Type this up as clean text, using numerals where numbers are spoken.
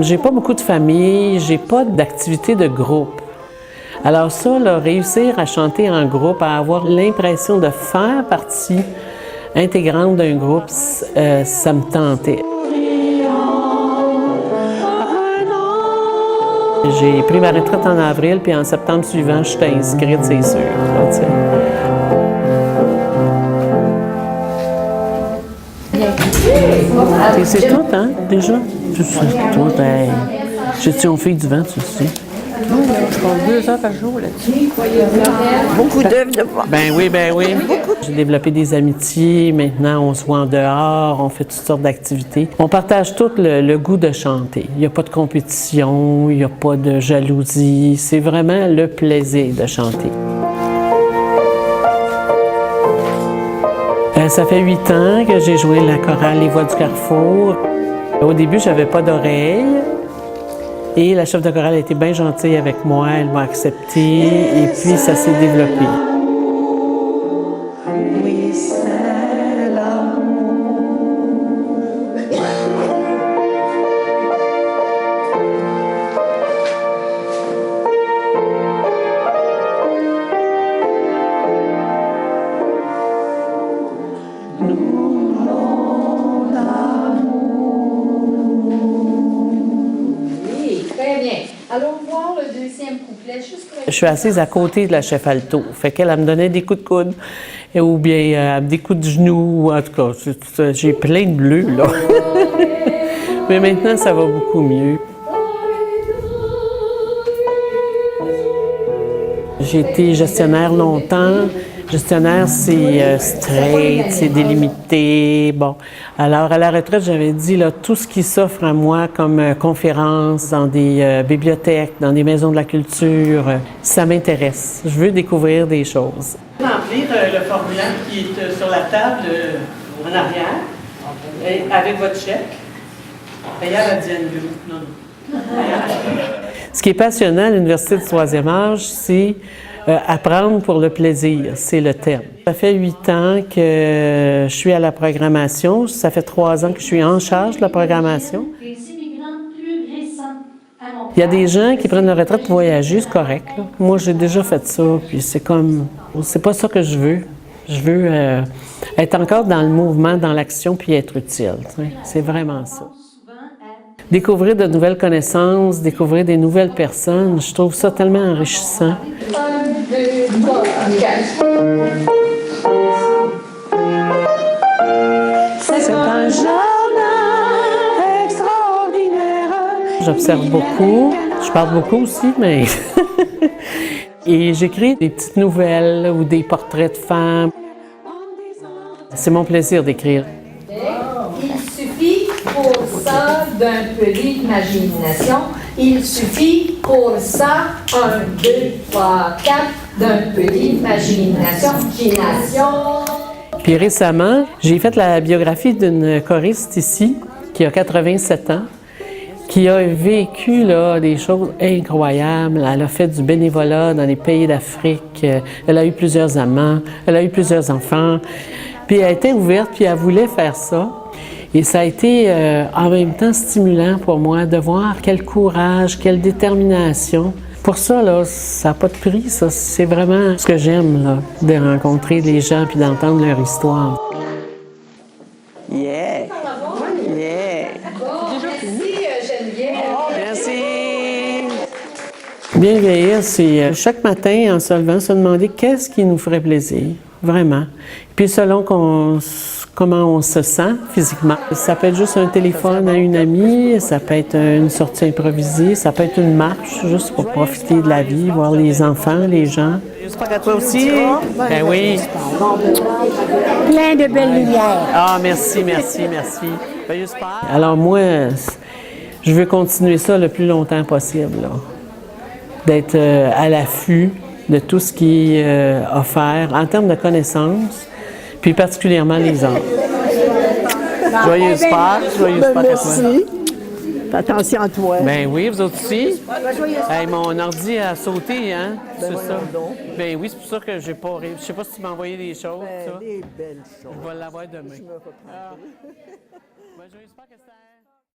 J'ai pas beaucoup de famille, j'ai pas d'activité de groupe. Alors ça, là, réussir à chanter en groupe, à avoir l'impression de faire partie intégrante d'un groupe, ça me tentait. J'ai pris ma retraite en avril, puis en septembre suivant, je suis inscrite, c'est sûr. C'est tout, hein, déjà? C'est tout, ben... J'ai-tu une fille du vent, tu sais? Je passe 2 heures par jour là-dessus. Beaucoup d'œuvres de voix. Ben oui, ben oui. J'ai développé des amitiés. Maintenant, on se voit en dehors, on fait toutes sortes d'activités. On partage tout le goût de chanter. Il n'y a pas de compétition, il n'y a pas de jalousie. C'est vraiment le plaisir de chanter. Ça fait 8 ans que j'ai joué la chorale Les Voix du Carrefour. Au début, je n'avais pas d'oreille. Et la chef de chorale a été bien gentille avec moi, elle m'a acceptée et puis ça s'est développé. Oui, c'est l'amour. Allons voir le deuxième couplet. Je suis assise à côté de la chef alto. Fait qu'elle me donnait des coups de coude ou bien des coups de genoux. En tout cas, j'ai plein de bleus, là. Mais maintenant, ça va beaucoup mieux. J'ai été gestionnaire longtemps. Gestionnaire, c'est straight, c'est délimité. Bon, alors à la retraite, j'avais dit là, tout ce qui s'offre à moi comme conférences dans des bibliothèques, dans des maisons de la culture, ça m'intéresse. Je veux découvrir des choses. Remplir le formulaire qui est sur la table en arrière, avec votre chèque. Payable à Diane Bleu. Non. Ce qui est passionnant à l'Université du 3e âge, c'est apprendre pour le plaisir, c'est le thème. Ça fait 8 ans que je suis à la programmation. Ça fait 3 ans que je suis en charge de la programmation. Il y a des gens qui prennent leur retraite pour voyager, c'est correct, là. Moi, j'ai déjà fait ça, puis c'est comme... C'est pas ça que je veux. Je veux être encore dans le mouvement, dans l'action, puis être utile. C'est vraiment ça. Découvrir de nouvelles connaissances, découvrir des nouvelles personnes, je trouve ça tellement enrichissant. 1, 2, 3, 4. C'est un jardin extraordinaire. J'observe beaucoup, je parle beaucoup aussi, mais... Et j'écris des petites nouvelles ou des portraits de femmes. C'est mon plaisir d'écrire. Il suffit pour ça d'un peu d'imagination. Il suffit pour ça, 1, 2, 3, 4, d'un peu d'imagination. Puis récemment, j'ai fait la biographie d'une choriste ici, qui a 87 ans, qui a vécu là, des choses incroyables. Elle a fait du bénévolat dans les pays d'Afrique. Elle a eu plusieurs amants, elle a eu plusieurs enfants. Puis elle était ouverte, puis elle voulait faire ça. Et ça a été en même temps stimulant pour moi de voir quel courage, quelle détermination. Pour ça, là, ça n'a pas de prix, ça. C'est vraiment ce que j'aime, là, de rencontrer des gens puis d'entendre leur histoire. Yeah! Yeah! Merci Geneviève. Merci! Bien vieillir, c'est chaque matin, en se levant, se demander qu'est-ce qui nous ferait plaisir, vraiment. Puis selon comment on se sent physiquement. Ça peut être juste un téléphone à une amie, ça peut être une sortie improvisée, ça peut être une marche juste pour profiter de la vie, voir les enfants, les gens. J'espère à toi aussi. Ben oui. Plein de belles lumières. Ah, merci, merci, merci. Alors moi, je veux continuer ça le plus longtemps possible, là. D'être à l'affût de tout ce qui est offert en termes de connaissances, puis particulièrement les arts. Joyeuse Pâques, joyeuse Pâques à toi. Fais attention à toi. Ben oui, vous autres aussi. Joyeux Hey, mon ordi a sauté, hein? C'est ça. donc. Ben oui, c'est pour ça que j'ai pas. Je sais pas si tu m'as envoyé des choses, ça. Des belles choses. Je vais l'avoir demain. Je me reprends. Ben, j'espère que c'était.